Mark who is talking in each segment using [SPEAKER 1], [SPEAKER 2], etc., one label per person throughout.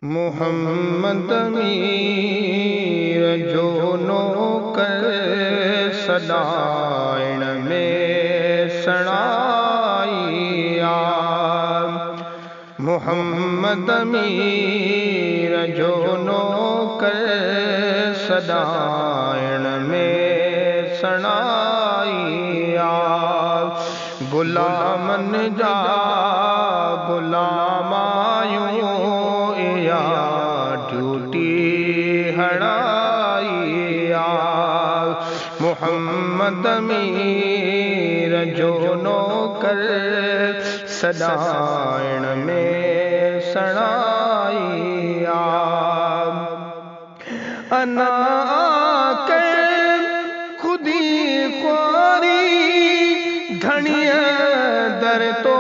[SPEAKER 1] मोहम्मद मीर जो नौकर सदाइण में सणाइया। मोहम्मद मीर जो नौकर सदाइण में सणाइया। गुलामन जा गुलामायूं या ड्यूटी हड़ाइया। मोहम्मद मीर जो नौकर सदाइण में सणाइया। अना के खुदी ख्वारी धनिया दर तो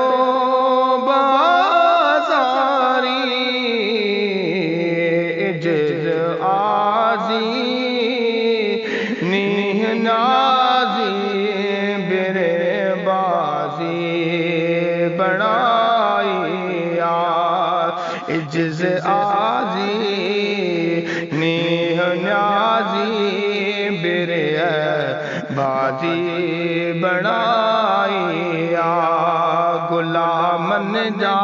[SPEAKER 1] इज्ज आजी नीह न्याजी बिरे बाजी बनाइया। गुलामन जा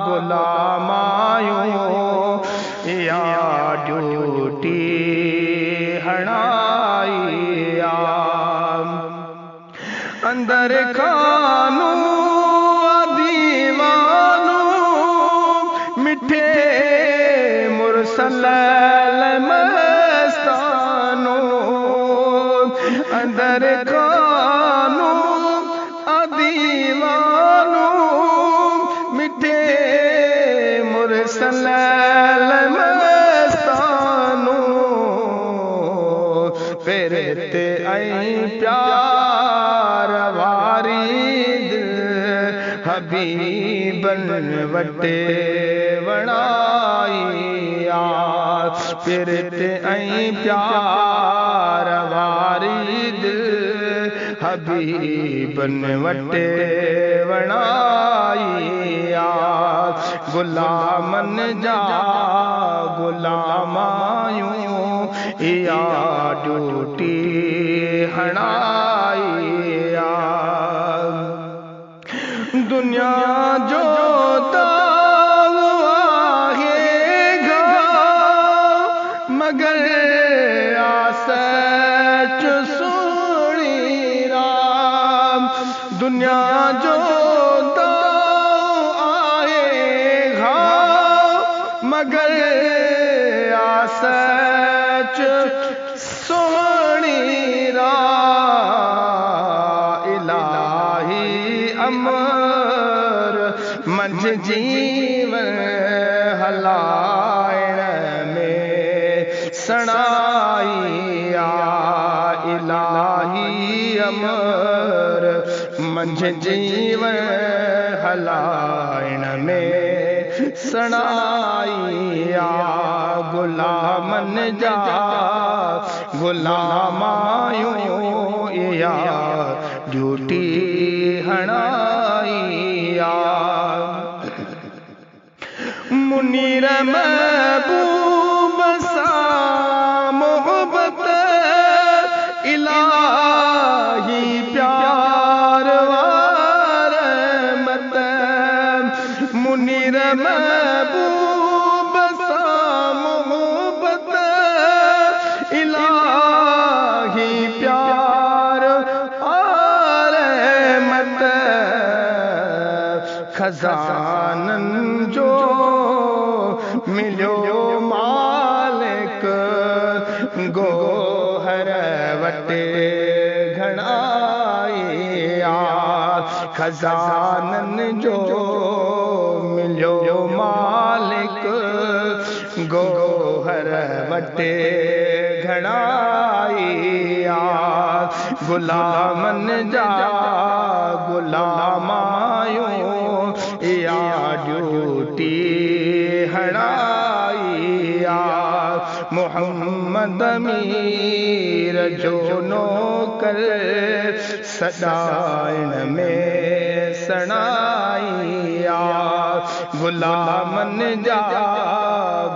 [SPEAKER 1] गुलामायूं या ड्यूटी हड़ाइया। अंदर खानू मिठे मुरसल मस्तानो। अंदर खानो अदीवानो मिठे मुरसल मस्तानो। फेरते आई प्यार वारीद हबीबन वटे वणाइया। फिरते आई प्यार वारीद हबीबन वटे वणाइया। गुलामन जा गुलामायूं या ड्यूटी हणाइया। दुनिया जो मगर आसच सुनी राम। दुनिया जो आएगा मगर आसच सुनी राम। इलाही अमर मंझ जीवन हलाइण सणाइया। इलाही अमर मंझ जीवन हलाइण में सणाइया। गुलामन जा गुलामायूं या ड्यूटी हणाइया। मुनीर महबूब सा मोहब्बत इलाही प्यार वार मत। मुनीर महबूब सा मोहब्बत इलाही प्यार वार मत। खजानन जो मिलो मालिक गोहर वटे घणाइया। खजानन जो मिलो मालिक गोहर वटे घणाइया। गुलामन जा गुलामायूं या ड्यूटी हणाइया। मोहम्मद मोहम्मद अमीर जो नौकर सदाइण में सणाइया गुलामन जा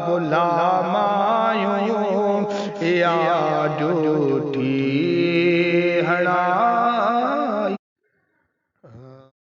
[SPEAKER 1] गुलामायूं या ड्यूटी